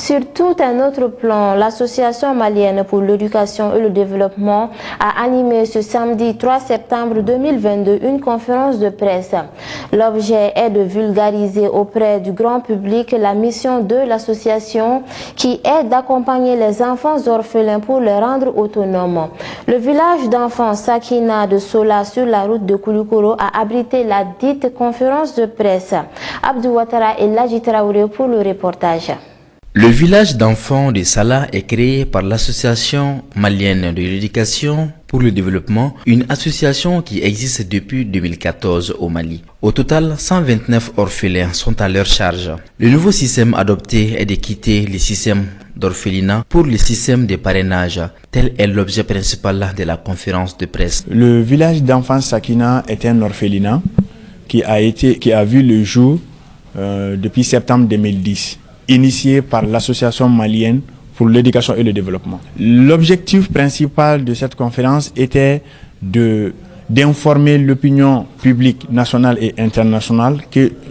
Sur tout un autre plan, l'Association malienne pour l'éducation et le développement a animé ce samedi 3 septembre 2022 une conférence de presse. L'objet est de vulgariser auprès du grand public la mission de l'association qui est d'accompagner les enfants orphelins pour les rendre autonomes. Le village d'enfants Sakina de Sola sur la route de Koulikoro a abrité la dite conférence de presse. Abdou Ouattara et Ladji Traoré pour le reportage. Le village d'enfants de Salah est créé par l'Association malienne de l'éducation pour le développement, une association qui existe depuis 2014 au Mali. Au total, 129 orphelins sont à leur charge. Le nouveau système adopté est de quitter le système d'orphelinat pour le système de parrainage. Tel est l'objet principal de la conférence de presse. Le village d'enfants Sakina est un orphelinat qui a vu le jour depuis septembre 2010. Initié par l'Association malienne pour l'éducation et le développement. L'objectif principal de cette conférence était d'informer l'opinion publique nationale et internationale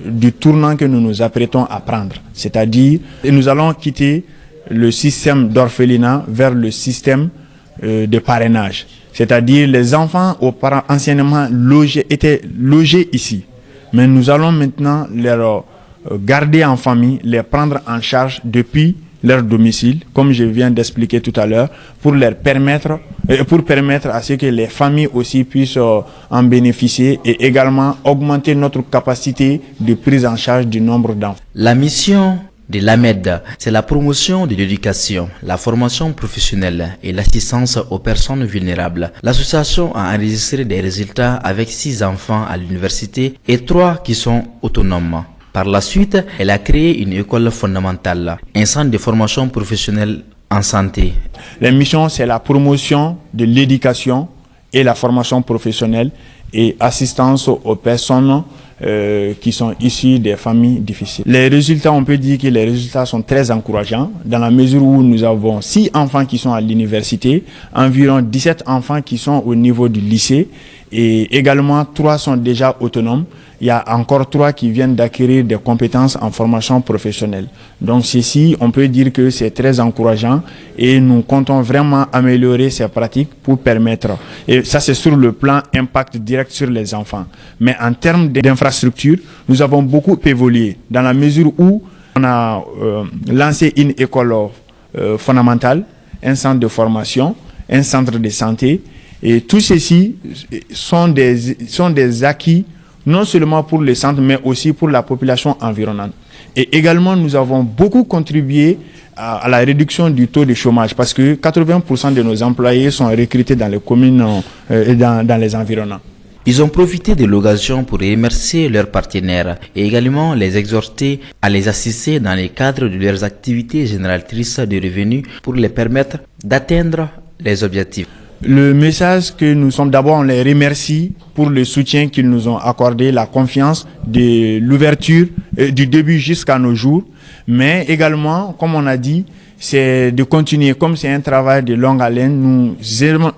du tournant que nous nous apprêtons à prendre. C'est-à-dire, nous allons quitter le système d'orphelinat vers le système de parrainage. C'est-à-dire, les enfants anciennement étaient logés ici. Mais nous allons maintenant leur garder en famille, les prendre en charge depuis leur domicile, comme je viens d'expliquer tout à l'heure, pour permettre à ce que les familles aussi puissent en bénéficier et également augmenter notre capacité de prise en charge du nombre d'enfants. La mission de l'AMED, c'est la promotion de l'éducation, la formation professionnelle et l'assistance aux personnes vulnérables. L'association a enregistré des résultats avec 6 enfants à l'université et 3 qui sont autonomes. Par la suite, elle a créé une école fondamentale, un centre de formation professionnelle en santé. La mission, c'est la promotion de l'éducation et la formation professionnelle et assistance aux personnes qui sont issues des familles difficiles. Les résultats, on peut dire que les résultats sont très encourageants dans la mesure où nous avons 6 enfants qui sont à l'université, environ 17 enfants qui sont au niveau du lycée et également 3 sont déjà autonomes. Il y a encore 3 qui viennent d'acquérir des compétences en formation professionnelle. Donc ceci, on peut dire que c'est très encourageant et nous comptons vraiment améliorer ces pratiques pour permettre, et ça c'est sur le plan impact direct sur les enfants. Mais en termes d'infrastructure, nous avons beaucoup évolué dans la mesure où on a lancé une école fondamentale, un centre de formation, un centre de santé et tout ceci sont des acquis non seulement pour le centre, mais aussi pour la population environnante. Et également, nous avons beaucoup contribué à la réduction du taux de chômage, parce que 80% de nos employés sont recrutés dans les communes et dans les environnants. Ils ont profité de l'occasion pour remercier leurs partenaires et également les exhorter à les assister dans le cadre de leurs activités génératrices de revenus pour les permettre d'atteindre les objectifs. Le message que nous sommes, d'abord on les remercie pour le soutien qu'ils nous ont accordé, la confiance de l'ouverture du début jusqu'à nos jours, mais également, comme on a dit, c'est de continuer, comme c'est un travail de longue haleine,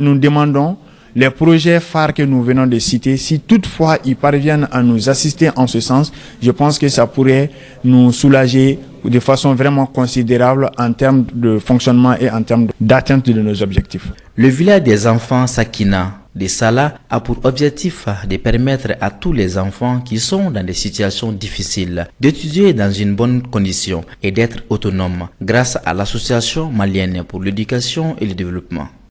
nous demandons les projets phares que nous venons de citer, si toutefois ils parviennent à nous assister en ce sens, je pense que ça pourrait nous soulager de façon vraiment considérable en termes de fonctionnement et en termes d'atteinte de nos objectifs. Le village des enfants Sakina de Salah a pour objectif de permettre à tous les enfants qui sont dans des situations difficiles d'étudier dans une bonne condition et d'être autonomes grâce à l'Association malienne pour l'éducation et le développement.